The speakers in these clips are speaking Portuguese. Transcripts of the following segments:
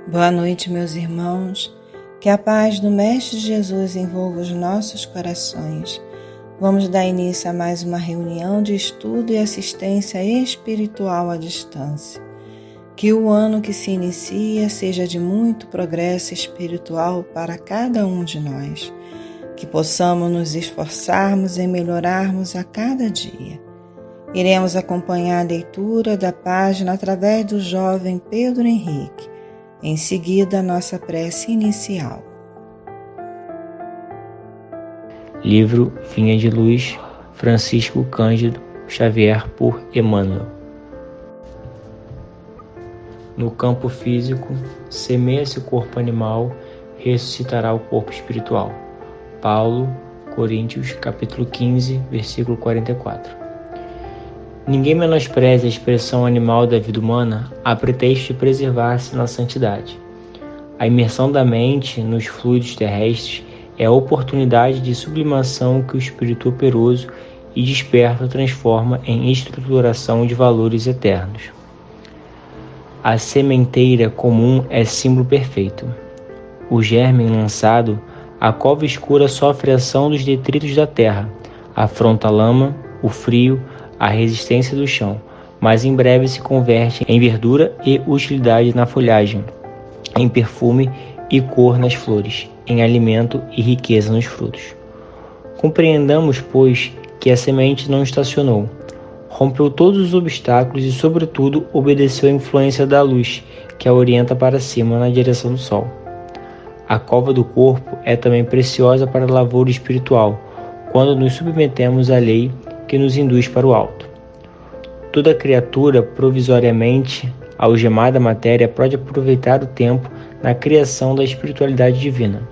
Boa noite, meus irmãos. Que a paz do Mestre Jesus envolva os nossos corações. Vamos dar início a mais uma reunião de estudo e assistência espiritual à distância. Que o ano que se inicia seja de muito progresso espiritual para cada um de nós. Que possamos nos esforçarmos em melhorarmos a cada dia. Iremos acompanhar a leitura da página através do jovem Pedro Henrique. Em seguida, a nossa prece inicial. Livro Vinha de Luz, Francisco Cândido Xavier, por Emmanuel. No campo físico, semeia-se o corpo animal, ressuscitará o corpo espiritual. Paulo, Coríntios, capítulo 15, versículo 44. Ninguém menospreze a expressão animal da vida humana a pretexto de preservar-se na santidade. A imersão da mente nos fluidos terrestres é a oportunidade de sublimação que o espírito operoso e desperto transforma em estruturação de valores eternos. A sementeira comum é símbolo perfeito. O germe lançado, a cova escura sofre a ação dos detritos da terra, afronta a lama, o frio, a resistência do chão, mas em breve se converte em verdura e utilidade na folhagem, em perfume e cor nas flores, em alimento e riqueza nos frutos. Compreendamos, pois, que a semente não estacionou, rompeu todos os obstáculos e, sobretudo, obedeceu à influência da luz, que a orienta para cima na direção do sol. A cova do corpo é também preciosa para a lavoura espiritual, quando nos submetemos à lei que nos induz para o alto. Toda criatura provisoriamente algemada à matéria pode aproveitar o tempo na criação da espiritualidade divina.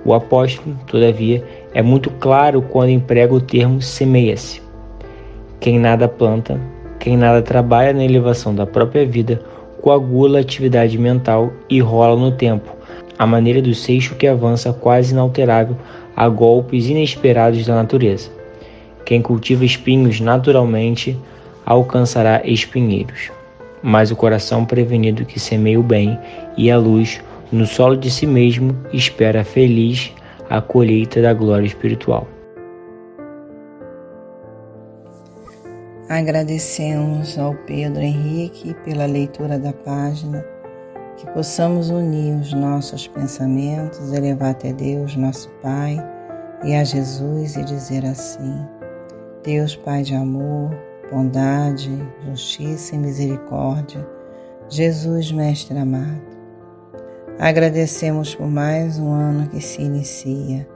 O apóstolo, todavia, é muito claro quando emprega o termo semeia-se. Quem nada planta, quem nada trabalha na elevação da própria vida, coagula a atividade mental e rola no tempo, à maneira do seixo que avança quase inalterável a golpes inesperados da natureza. Quem cultiva espinhos naturalmente alcançará espinheiros, mas o coração prevenido que semeia o bem e a luz no solo de si mesmo espera feliz a colheita da glória espiritual. Agradecemos ao Pedro Henrique pela leitura da página, que possamos unir os nossos pensamentos, elevar até Deus, nosso Pai, e a Jesus e dizer assim: Deus Pai de amor, bondade, justiça e misericórdia, Jesus Mestre amado, agradecemos por mais um ano que se inicia,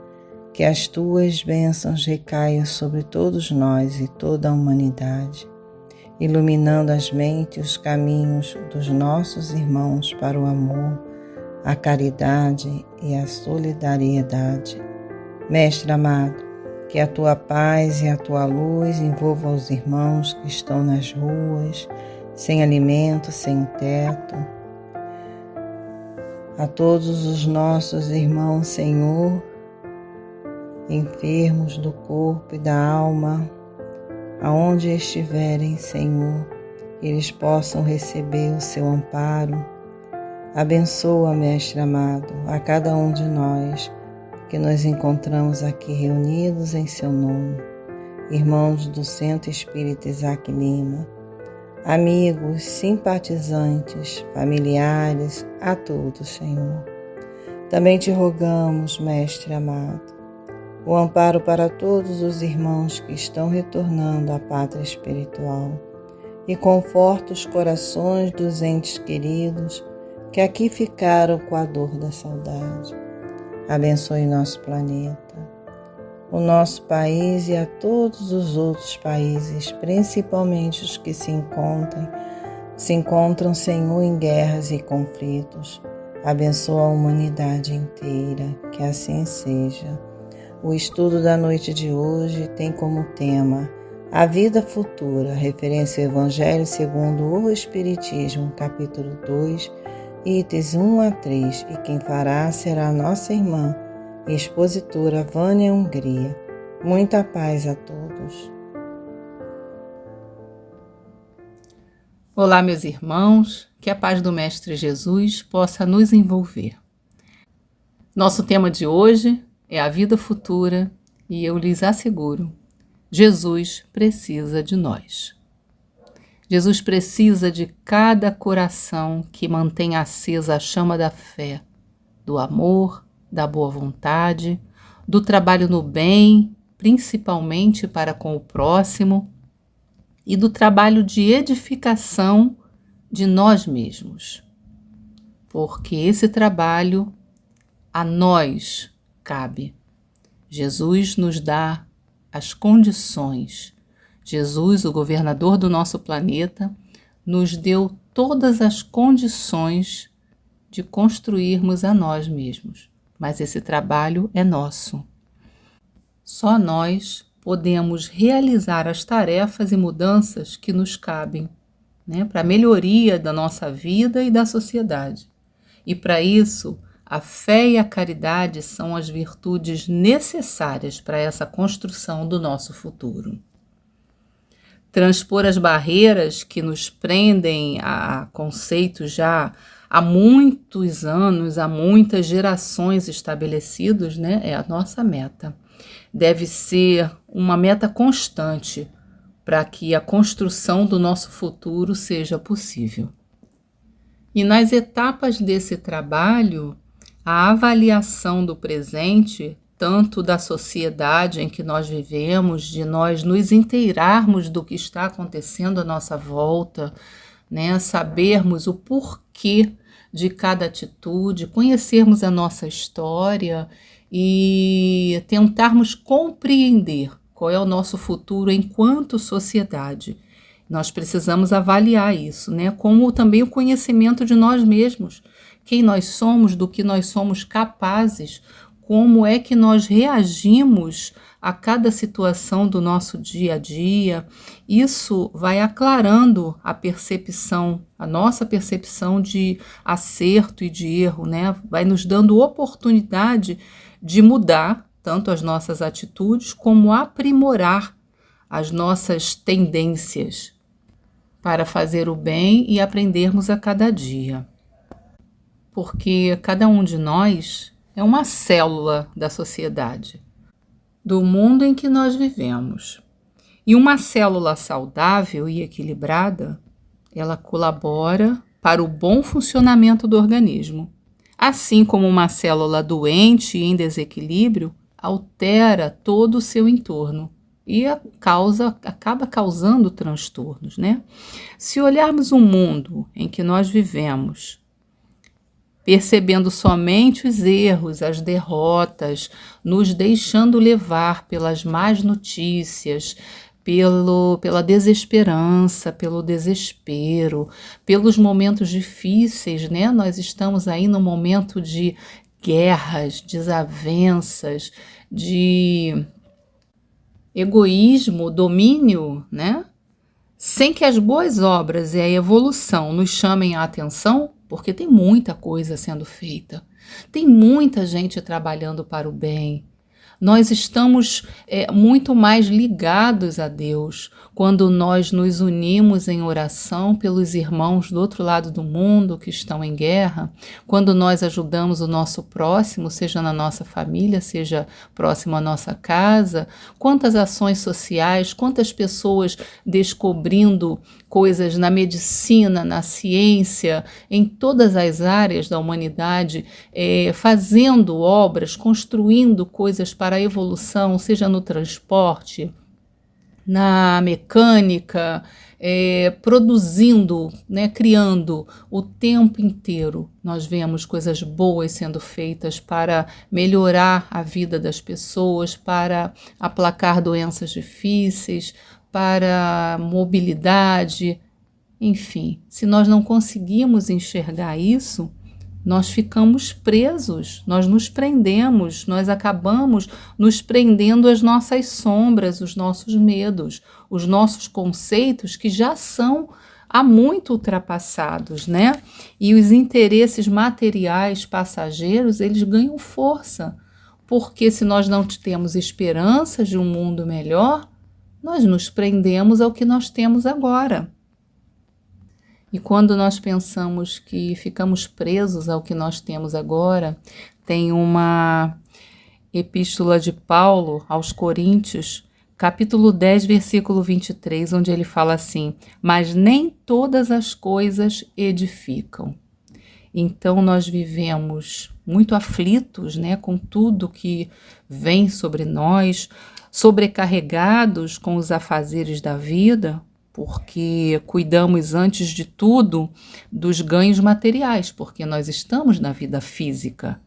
que as Tuas bênçãos recaiam sobre todos nós e toda a humanidade, iluminando as mentes e os caminhos dos nossos irmãos para o amor, a caridade e a solidariedade. Mestre amado, que a Tua paz e a Tua luz envolvam os irmãos que estão nas ruas, sem alimento, sem teto. A todos os nossos irmãos, Senhor, enfermos do corpo e da alma, aonde estiverem, Senhor, eles possam receber o Seu amparo. Abençoa, Mestre amado, a cada um de nós, que nos encontramos aqui reunidos em Seu nome, irmãos do Centro Espírita Isaac Lima, amigos, simpatizantes, familiares, a todos, Senhor. Também Te rogamos, Mestre amado, o amparo para todos os irmãos que estão retornando à pátria espiritual e conforta os corações dos entes queridos que aqui ficaram com a dor da saudade. Abençoe nosso planeta, o nosso país e a todos os outros países, principalmente os que se encontram, Senhor, em guerras e conflitos. Abençoa a humanidade inteira, que assim seja. O estudo da noite de hoje tem como tema a vida futura, referência ao Evangelho segundo o Espiritismo, capítulo 2, itens 1 a 3, e quem fará será a nossa irmã e expositora Vânia Hungria. Muita paz a todos. Olá, meus irmãos, que a paz do Mestre Jesus possa nos envolver. Nosso tema de hoje é a vida futura e eu lhes asseguro, Jesus precisa de nós. Jesus precisa de cada coração que mantém acesa a chama da fé, do amor, da boa vontade, do trabalho no bem, principalmente para com o próximo, e do trabalho de edificação de nós mesmos. Porque esse trabalho a nós cabe. Jesus nos dá as condições. Jesus, o governador do nosso planeta, nos deu todas as condições de construirmos a nós mesmos. Mas esse trabalho é nosso. Só nós podemos realizar as tarefas e mudanças que nos cabem, para a melhoria da nossa vida e da sociedade. E para isso, a fé e a caridade são as virtudes necessárias para essa construção do nosso futuro. Transpor as barreiras que nos prendem a conceitos já há muitos anos, há muitas gerações estabelecidos, é a nossa meta. Deve ser uma meta constante para que a construção do nosso futuro seja possível. E nas etapas desse trabalho, a avaliação do presente, tanto da sociedade em que nós vivemos, de nós nos inteirarmos do que está acontecendo à nossa volta, sabermos o porquê de cada atitude, conhecermos a nossa história e tentarmos compreender qual é o nosso futuro enquanto sociedade. Nós precisamos avaliar isso, como também o conhecimento de nós mesmos, quem nós somos, do que nós somos capazes, como é que nós reagimos a cada situação do nosso dia a dia. Isso vai aclarando a percepção, a nossa percepção de acerto e de erro, vai nos dando oportunidade de mudar tanto as nossas atitudes como aprimorar as nossas tendências para fazer o bem e aprendermos a cada dia. Porque cada um de nós é uma célula da sociedade, do mundo em que nós vivemos. E uma célula saudável e equilibrada, ela colabora para o bom funcionamento do organismo. Assim como uma célula doente e em desequilíbrio altera todo o seu entorno e acaba causando transtornos, Se olharmos o mundo em que nós vivemos, percebendo somente os erros, as derrotas, nos deixando levar pelas más notícias, pela desesperança, pelo desespero, pelos momentos difíceis, Nós estamos aí num momento de guerras, desavenças, de egoísmo, domínio, Sem que as boas obras e a evolução nos chamem a atenção, porque tem muita coisa sendo feita, tem muita gente trabalhando para o bem. Nós estamos muito mais ligados a Deus quando nós nos unimos em oração pelos irmãos do outro lado do mundo que estão em guerra, quando nós ajudamos o nosso próximo, seja na nossa família, seja próximo à nossa casa. Quantas ações sociais, quantas pessoas descobrindo coisas na medicina, na ciência, em todas as áreas da humanidade, fazendo obras, construindo coisas para a evolução, seja no transporte, na mecânica, produzindo, criando o tempo inteiro. Nós vemos coisas boas sendo feitas para melhorar a vida das pessoas, para aplacar doenças difíceis, para mobilidade, enfim. Se nós não conseguimos enxergar isso, nós ficamos presos, nós nos prendemos, nós acabamos nos prendendo às nossas sombras, os nossos medos, os nossos conceitos que já são há muito ultrapassados, E os interesses materiais passageiros, eles ganham força, porque se nós não temos esperanças de um mundo melhor, nós nos prendemos ao que nós temos agora. E quando nós pensamos que ficamos presos ao que nós temos agora, tem uma epístola de Paulo aos Coríntios, capítulo 10, versículo 23, onde ele fala assim: mas nem todas as coisas edificam. Então nós vivemos muito aflitos, né, com tudo que vem sobre nós, sobrecarregados com os afazeres da vida, porque cuidamos antes de tudo dos ganhos materiais, porque nós estamos na vida física.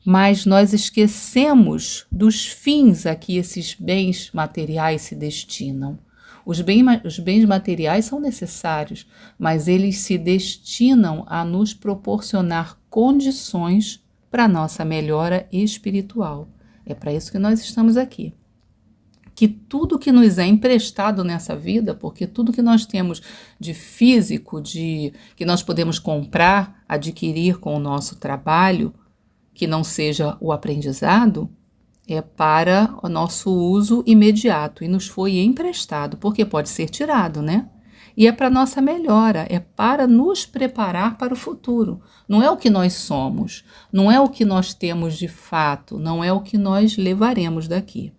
Mas nós esquecemos dos fins a que esses bens materiais se destinam. Os bens materiais são necessários, mas eles se destinam a nos proporcionar condições para a nossa melhora espiritual. É para isso que nós estamos aqui. Que tudo que nos é emprestado nessa vida, porque tudo que nós temos de físico, que nós podemos comprar, adquirir com o nosso trabalho, que não seja o aprendizado, é para o nosso uso imediato e nos foi emprestado, porque pode ser tirado, né? E é para nossa melhora, é para nos preparar para o futuro. Não é o que nós somos, não é o que nós temos de fato, não é o que nós levaremos daqui.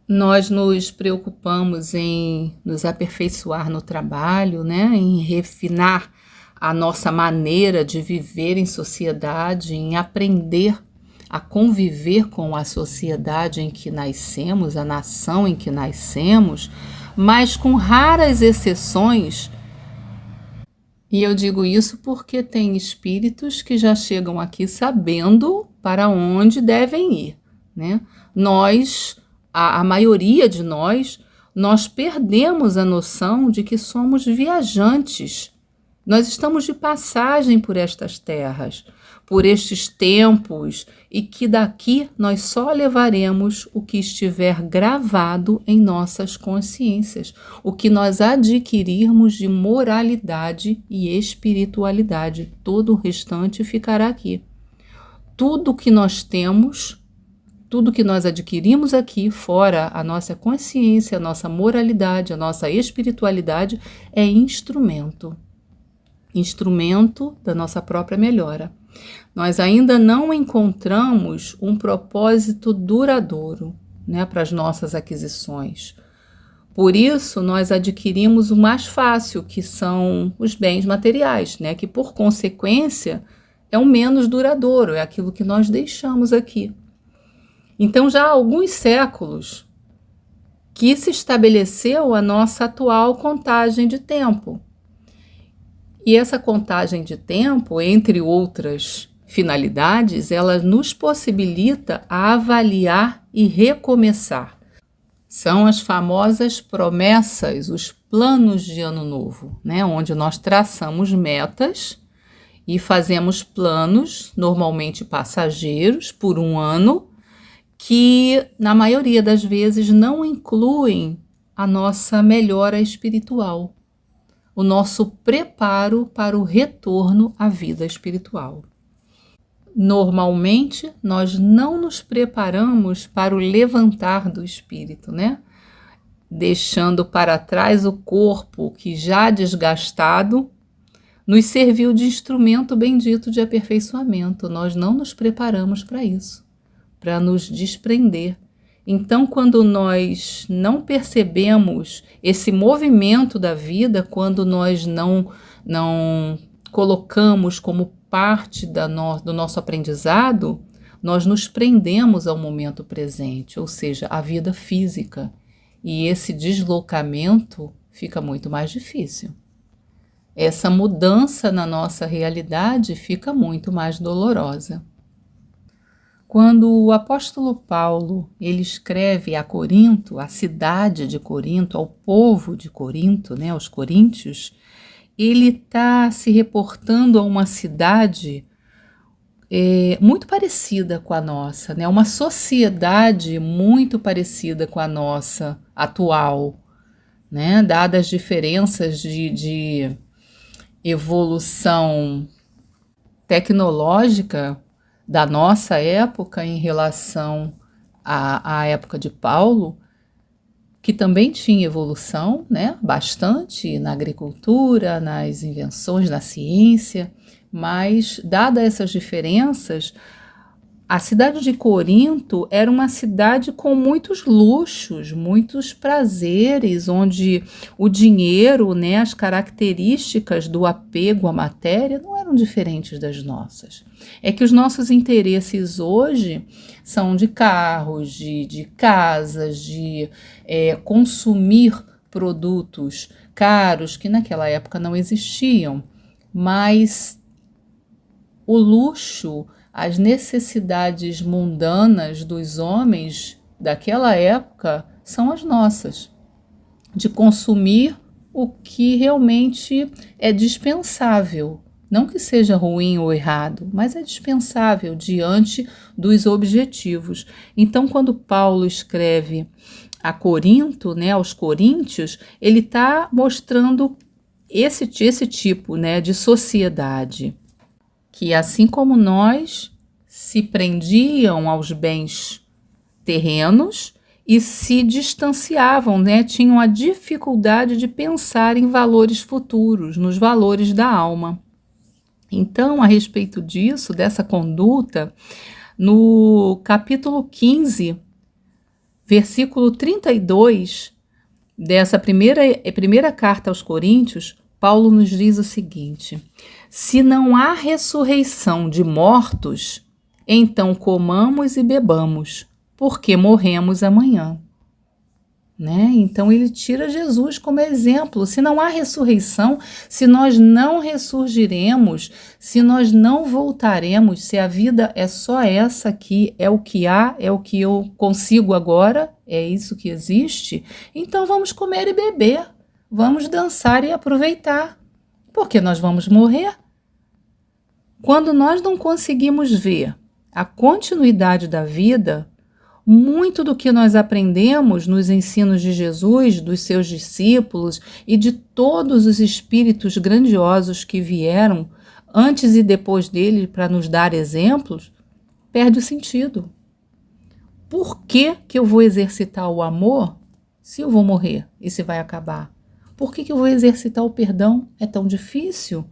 Nós nos preocupamos em nos aperfeiçoar no trabalho, né? Em refinar a nossa maneira de viver em sociedade, em aprender a conviver com a sociedade em que nascemos, a nação em que nascemos, mas com raras exceções. E eu digo isso porque tem espíritos que já chegam aqui sabendo para onde devem ir, né? A maioria de nós perdemos a noção de que somos viajantes. Nós estamos de passagem por estas terras, por estes tempos, e que daqui nós só levaremos o que estiver gravado em nossas consciências, o que nós adquirirmos de moralidade e espiritualidade. Todo o restante ficará aqui. Tudo que nós temos, tudo que nós adquirimos aqui, fora a nossa consciência, a nossa moralidade, a nossa espiritualidade, é instrumento da nossa própria melhora. Nós ainda não encontramos um propósito duradouro, né, para as nossas aquisições. Por isso, nós adquirimos o mais fácil, que são os bens materiais, né, que, por consequência, é o menos duradouro, é aquilo que nós deixamos aqui. Então, já há alguns séculos que se estabeleceu a nossa atual contagem de tempo. E essa contagem de tempo, entre outras finalidades, ela nos possibilita a avaliar e recomeçar. São as famosas promessas, os planos de ano novo, né? Onde nós traçamos metas e fazemos planos, normalmente passageiros, por um ano, que na maioria das vezes não incluem a nossa melhora espiritual, o nosso preparo para o retorno à vida espiritual. Normalmente, nós não nos preparamos para o levantar do espírito, né? Deixando para trás o corpo que, já desgastado, nos serviu de instrumento bendito de aperfeiçoamento. Nós não nos preparamos para isso, para nos desprender. Então, quando nós não percebemos esse movimento da vida, quando nós não colocamos como parte do nosso aprendizado, nós nos prendemos ao momento presente, ou seja, à vida física. E esse deslocamento fica muito mais difícil. Essa mudança na nossa realidade fica muito mais dolorosa. Quando o apóstolo Paulo ele escreve a Corinto, a cidade de Corinto, ao povo de Corinto, né, aos coríntios, ele está se reportando a uma cidade muito parecida com a nossa, né, uma sociedade muito parecida com a nossa atual, né, dadas as diferenças de evolução tecnológica da nossa época em relação à época de Paulo. que também tinha evolução, né, bastante na agricultura, nas invenções, na ciência, mas, dadas essas diferenças, a cidade de Corinto era uma cidade com muitos luxos, muitos prazeres, onde o dinheiro, né, as características do apego à matéria não eram diferentes das nossas. É que os nossos interesses hoje são de carros, de casas, de consumir produtos caros que naquela época não existiam, mas o luxo, as necessidades mundanas dos homens daquela época são as nossas, de consumir o que realmente é dispensável. Não que seja ruim ou errado, mas é dispensável diante dos objetivos. Então, quando Paulo escreve a Corinto, né, aos coríntios, ele está mostrando esse tipo, né, de sociedade, que assim como nós se prendiam aos bens terrenos e se distanciavam, né? Tinham a dificuldade de pensar em valores futuros, nos valores da alma. Então, a respeito disso, dessa conduta, no capítulo 15, versículo 32, dessa primeira carta aos Coríntios, Paulo nos diz o seguinte: se não há ressurreição de mortos, então comamos e bebamos, porque morremos amanhã. Né? Então ele tira Jesus como exemplo. Se não há ressurreição, se nós não ressurgiremos, se nós não voltaremos, se a vida é só essa aqui, é o que há, é o que eu consigo agora, é isso que existe, então vamos comer e beber, vamos dançar e aproveitar, porque nós vamos morrer. Quando nós não conseguimos ver a continuidade da vida, muito do que nós aprendemos nos ensinos de Jesus, dos seus discípulos e de todos os espíritos grandiosos que vieram antes e depois dele para nos dar exemplos, perde o sentido. Por que eu vou exercitar o amor se eu vou morrer e se vai acabar? Por que eu vou exercitar o perdão? É tão difícil.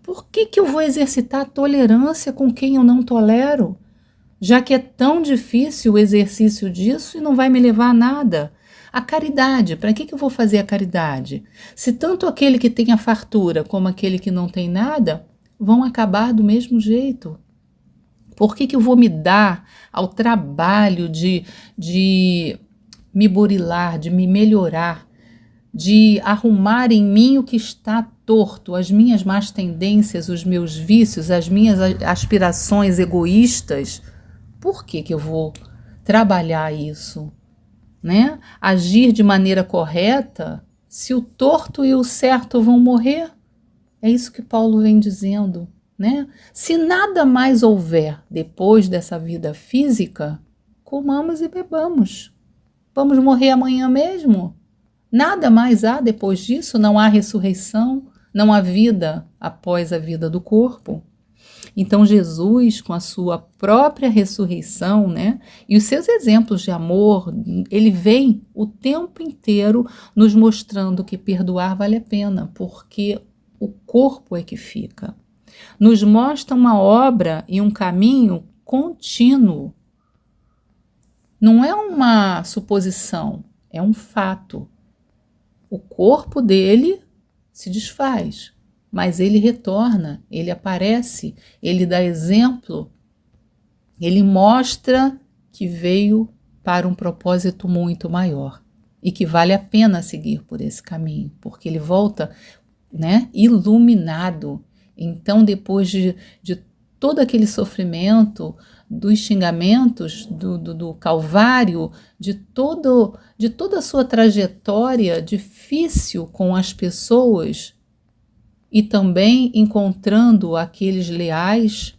Por que eu vou exercitar a tolerância com quem eu não tolero? Já que é tão difícil o exercício disso e não vai me levar a nada. A caridade, para que eu vou fazer a caridade? Se tanto aquele que tem a fartura como aquele que não tem nada vão acabar do mesmo jeito. Por que eu vou me dar ao trabalho de me burilar, de me melhorar, de arrumar em mim o que está torto, as minhas más tendências, os meus vícios, as minhas aspirações egoístas? Por que eu vou trabalhar isso? Né? Agir de maneira correta, se o torto e o certo vão morrer? É isso que Paulo vem dizendo. Né? Se nada mais houver depois dessa vida física, comamos e bebamos. Vamos morrer amanhã mesmo? Nada mais há depois disso? Não há ressurreição? Não há vida após a vida do corpo? Então Jesus, com a sua própria ressurreição, né, e os seus exemplos de amor, ele vem o tempo inteiro nos mostrando que perdoar vale a pena, porque o corpo é que fica. Nos mostra uma obra e um caminho contínuo. Não é uma suposição, é um fato. O corpo dele se desfaz, mas ele retorna, ele aparece, ele dá exemplo, ele mostra que veio para um propósito muito maior e que vale a pena seguir por esse caminho, porque ele volta, né, iluminado. Então, depois de todo aquele sofrimento, dos xingamentos, do Calvário, de toda a sua trajetória difícil com as pessoas e também encontrando aqueles leais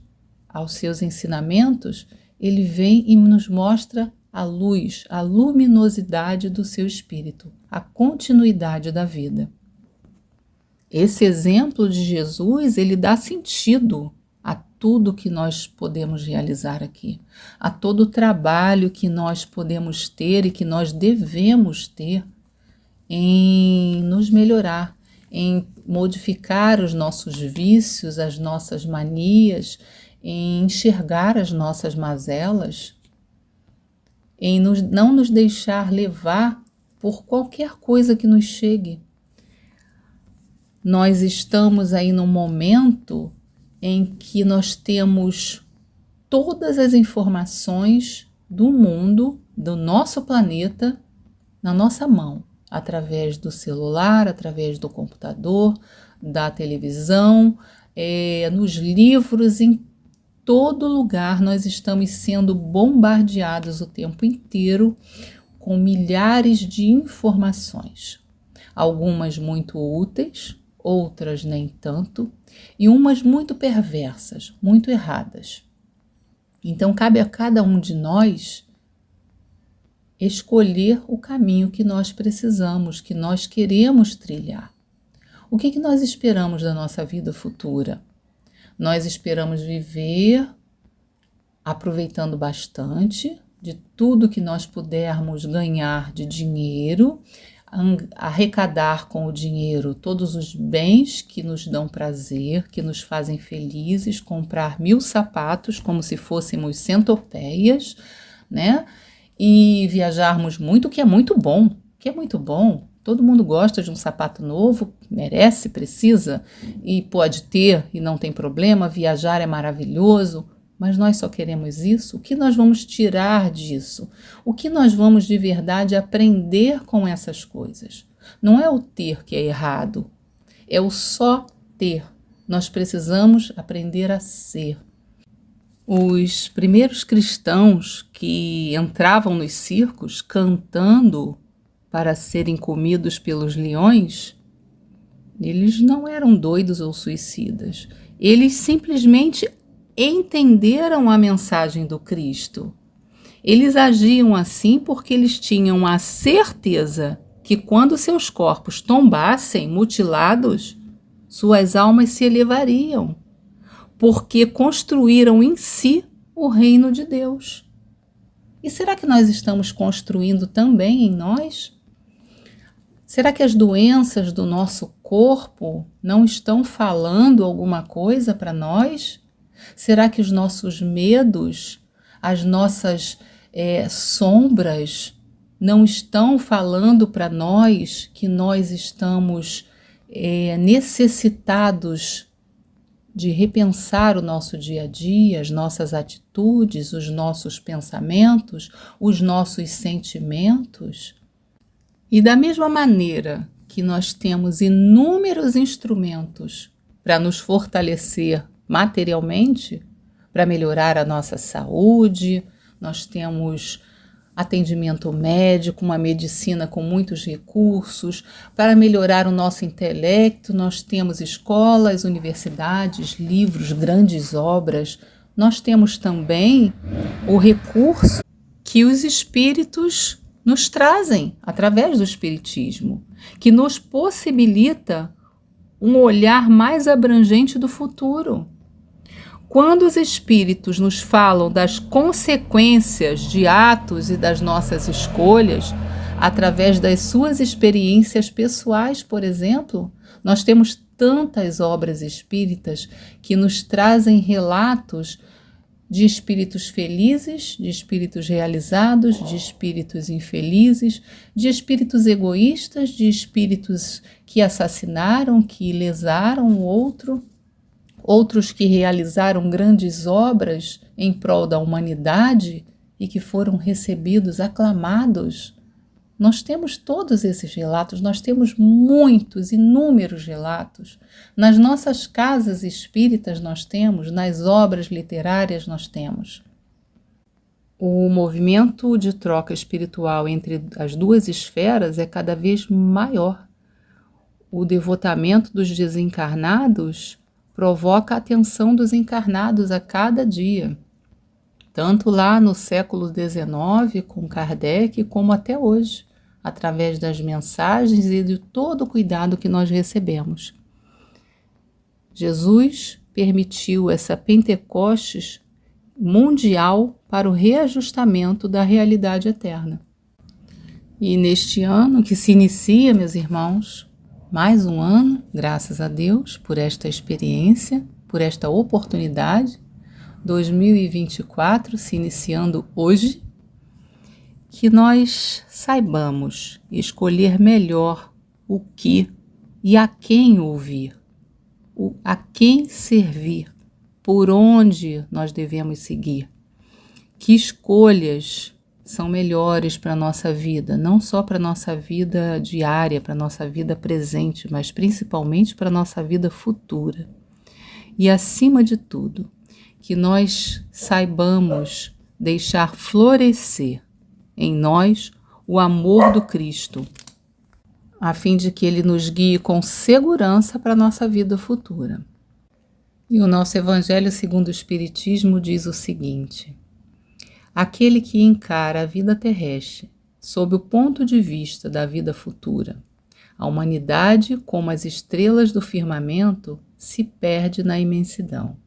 aos seus ensinamentos, ele vem e nos mostra a luz, a luminosidade do seu espírito, a continuidade da vida. Esse exemplo de Jesus, ele dá sentido a tudo que nós podemos realizar aqui, a todo o trabalho que nós podemos ter e que nós devemos ter em nos melhorar, em modificar os nossos vícios, as nossas manias, em enxergar as nossas mazelas, em não nos deixar levar por qualquer coisa que nos chegue. Nós estamos aí num momento em que nós temos todas as informações do mundo, do nosso planeta, na nossa mão, através do celular, através do computador, da televisão, nos livros, em todo lugar nós estamos sendo bombardeados o tempo inteiro com milhares de informações, algumas muito úteis, outras nem tanto, e umas muito perversas, muito erradas. Então cabe a cada um de nós escolher o caminho que nós precisamos, que nós queremos trilhar. O que nós esperamos da nossa vida futura? Nós esperamos viver aproveitando bastante de tudo que nós pudermos ganhar de dinheiro, arrecadar com o dinheiro todos os bens que nos dão prazer, que nos fazem felizes, comprar 1000 sapatos como se fôssemos centopeias, né? E viajarmos muito, que é muito bom, Todo mundo gosta de um sapato novo, merece, precisa, e pode ter, e não tem problema, viajar é maravilhoso, mas nós só queremos isso? O que nós vamos tirar disso? O que nós vamos de verdade aprender com essas coisas? Não é o ter que é errado, é o só ter. Nós precisamos aprender a ser. Os primeiros cristãos que entravam nos circos cantando para serem comidos pelos leões, eles não eram doidos ou suicidas. Eles simplesmente entenderam a mensagem do Cristo. Eles agiam assim porque eles tinham a certeza que quando seus corpos tombassem mutilados, suas almas se elevariam, porque construíram em si o reino de Deus. E será que nós estamos construindo também em nós? Será que as doenças do nosso corpo não estão falando alguma coisa para nós? Será que os nossos medos, as nossas sombras não estão falando para nós que nós estamos necessitados de repensar o nosso dia a dia, as nossas atitudes, os nossos pensamentos, os nossos sentimentos? E da mesma maneira que nós temos inúmeros instrumentos para nos fortalecer materialmente, para melhorar a nossa saúde, nós temos atendimento médico, uma medicina com muitos recursos. Para melhorar o nosso intelecto, nós temos escolas, universidades, livros, grandes obras. Nós temos também o recurso que os espíritos nos trazem através do espiritismo, que nos possibilita um olhar mais abrangente do futuro. Quando os espíritos nos falam das consequências de atos e das nossas escolhas, através das suas experiências pessoais, por exemplo, nós temos tantas obras espíritas que nos trazem relatos de espíritos felizes, de espíritos realizados, de espíritos infelizes, de espíritos egoístas, de espíritos que assassinaram, que lesaram o outro, outros que realizaram grandes obras em prol da humanidade e que foram recebidos, aclamados. Nós temos todos esses relatos, nós temos muitos, inúmeros relatos. Nas nossas casas espíritas nós temos, nas obras literárias nós temos. O movimento de troca espiritual entre as duas esferas é cada vez maior. O devotamento dos desencarnados provoca a atenção dos encarnados a cada dia, tanto lá no século XIX com Kardec, como até hoje, através das mensagens e de todo o cuidado que nós recebemos. Jesus permitiu essa Pentecostes mundial para o reajustamento da realidade eterna. E neste ano que se inicia, meus irmãos, mais um ano, graças a Deus, por esta experiência, por esta oportunidade, 2024 se iniciando hoje, que nós saibamos escolher melhor o que e a quem ouvir, a quem servir, por onde nós devemos seguir, que escolhas são melhores para a nossa vida, não só para a nossa vida diária, para a nossa vida presente, mas principalmente para a nossa vida futura. E acima de tudo, que nós saibamos deixar florescer em nós o amor do Cristo, a fim de que Ele nos guie com segurança para a nossa vida futura. E o nosso Evangelho segundo o Espiritismo diz o seguinte: aquele que encara a vida terrestre sob o ponto de vista da vida futura, a humanidade, como as estrelas do firmamento, se perde na imensidão.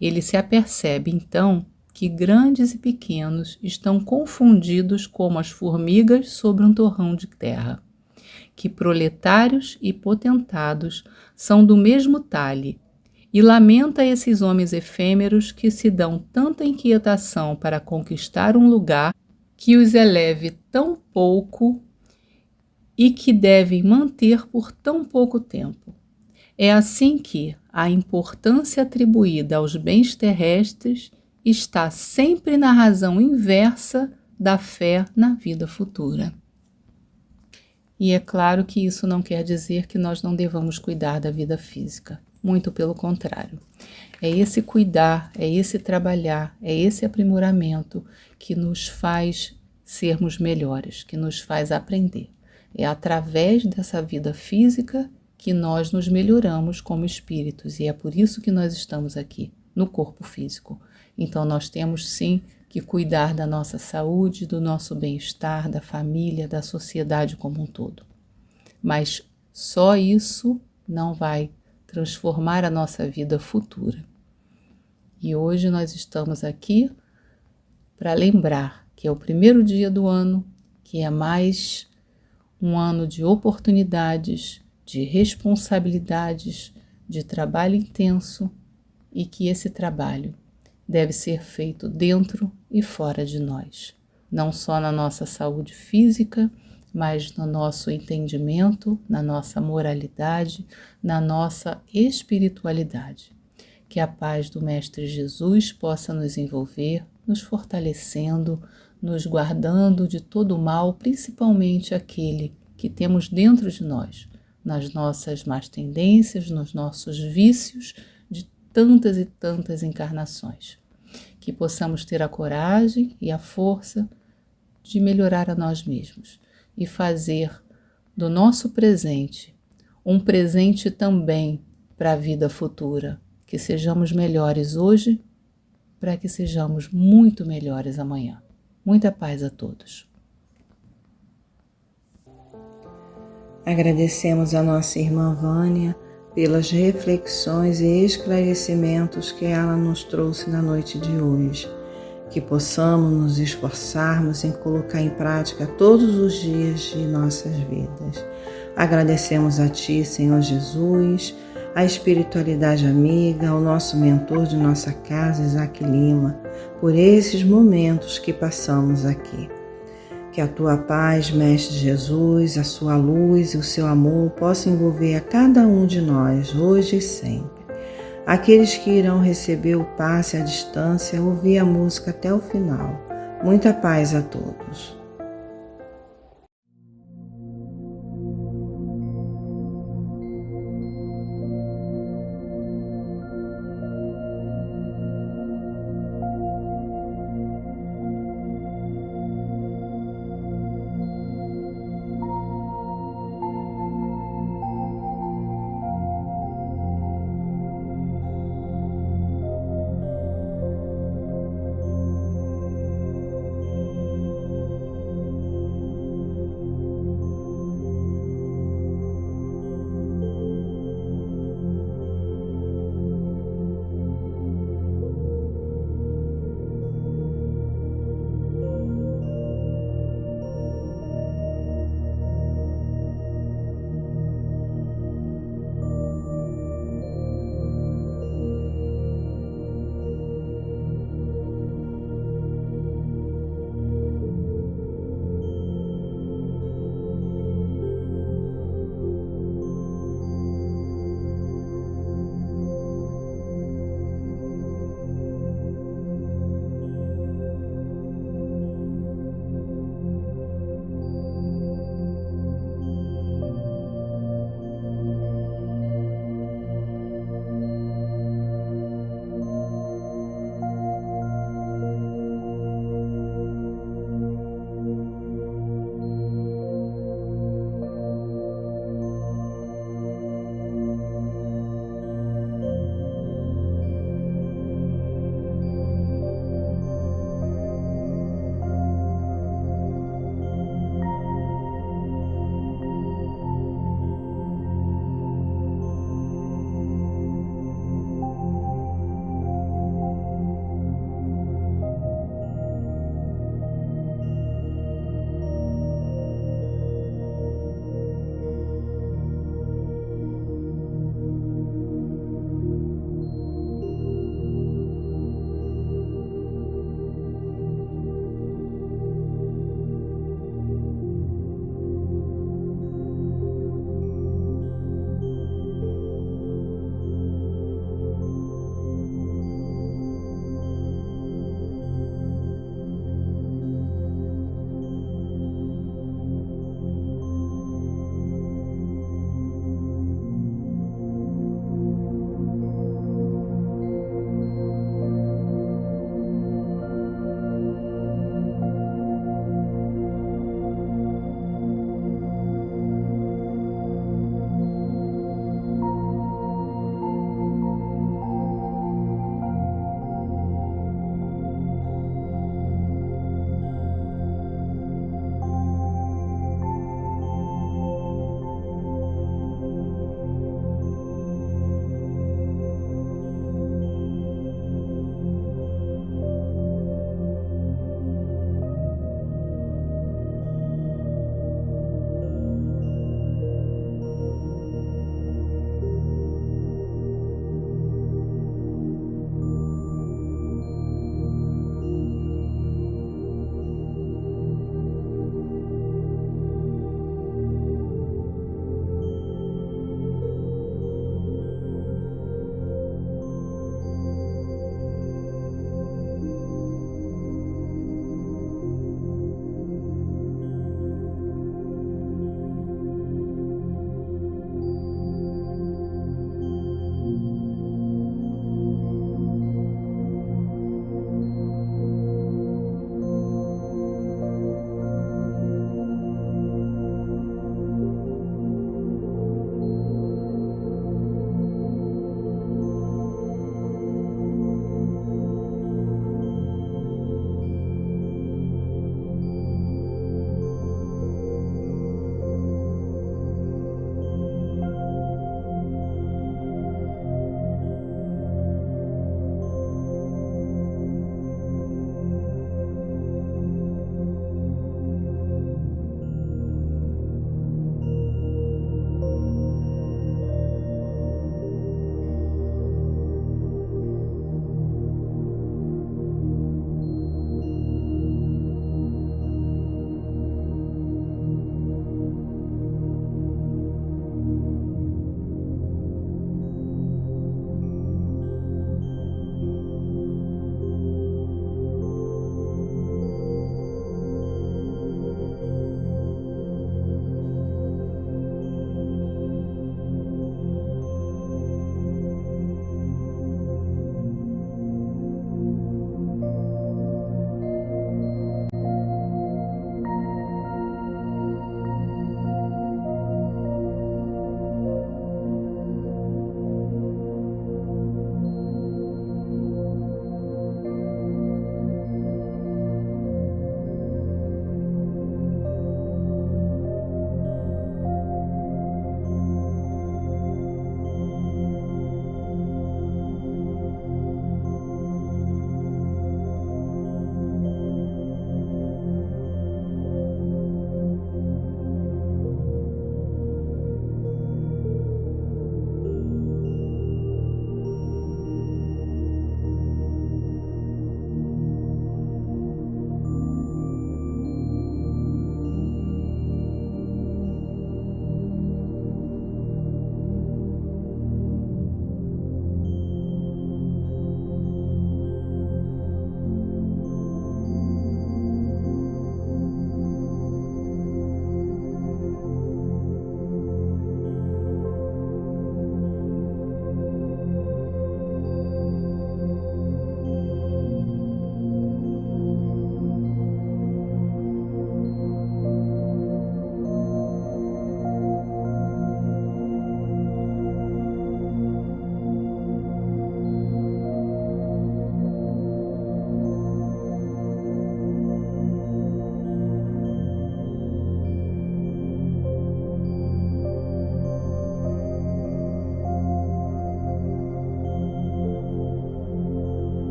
Ele se apercebe, então, que grandes e pequenos estão confundidos como as formigas sobre um torrão de terra, que proletários e potentados são do mesmo talhe, e lamenta esses homens efêmeros que se dão tanta inquietação para conquistar um lugar que os eleve tão pouco e que devem manter por tão pouco tempo. É assim que a importância atribuída aos bens terrestres está sempre na razão inversa da fé na vida futura. E é claro que isso não quer dizer que nós não devamos cuidar da vida física. Muito pelo contrário. É esse cuidar, é esse trabalhar, é esse aprimoramento que nos faz sermos melhores, que nos faz aprender. É através dessa vida física que nós nos melhoramos como espíritos, e é por isso que nós estamos aqui, no corpo físico. Então nós temos sim que cuidar da nossa saúde, do nosso bem-estar, da família, da sociedade como um todo. Mas só isso não vai transformar a nossa vida futura. E hoje nós estamos aqui para lembrar que é o primeiro dia do ano, que é mais um ano de oportunidades, de responsabilidades, de trabalho intenso, e que esse trabalho deve ser feito dentro e fora de nós, não só na nossa saúde física, mas no nosso entendimento, na nossa moralidade, na nossa espiritualidade. Que a paz do Mestre Jesus possa nos envolver, nos fortalecendo, nos guardando de todo o mal, principalmente aquele que temos dentro de nós, nas nossas más tendências, nos nossos vícios de tantas e tantas encarnações. Que possamos ter a coragem e a força de melhorar a nós mesmos e fazer do nosso presente um presente também para a vida futura. Que sejamos melhores hoje, para que sejamos muito melhores amanhã. Muita paz a todos. Agradecemos a nossa irmã Vânia pelas reflexões e esclarecimentos que ela nos trouxe na noite de hoje. Que possamos nos esforçarmos em colocar em prática todos os dias de nossas vidas. Agradecemos a Ti, Senhor Jesus, a espiritualidade amiga, ao nosso mentor de nossa casa, Isaac Lima, por esses momentos que passamos aqui. Que a Tua paz, Mestre Jesus, a Sua luz e o Seu amor possam envolver a cada um de nós, hoje e sempre. Aqueles que irão receber o passe à distância, ouvir a música até o final. Muita paz a todos.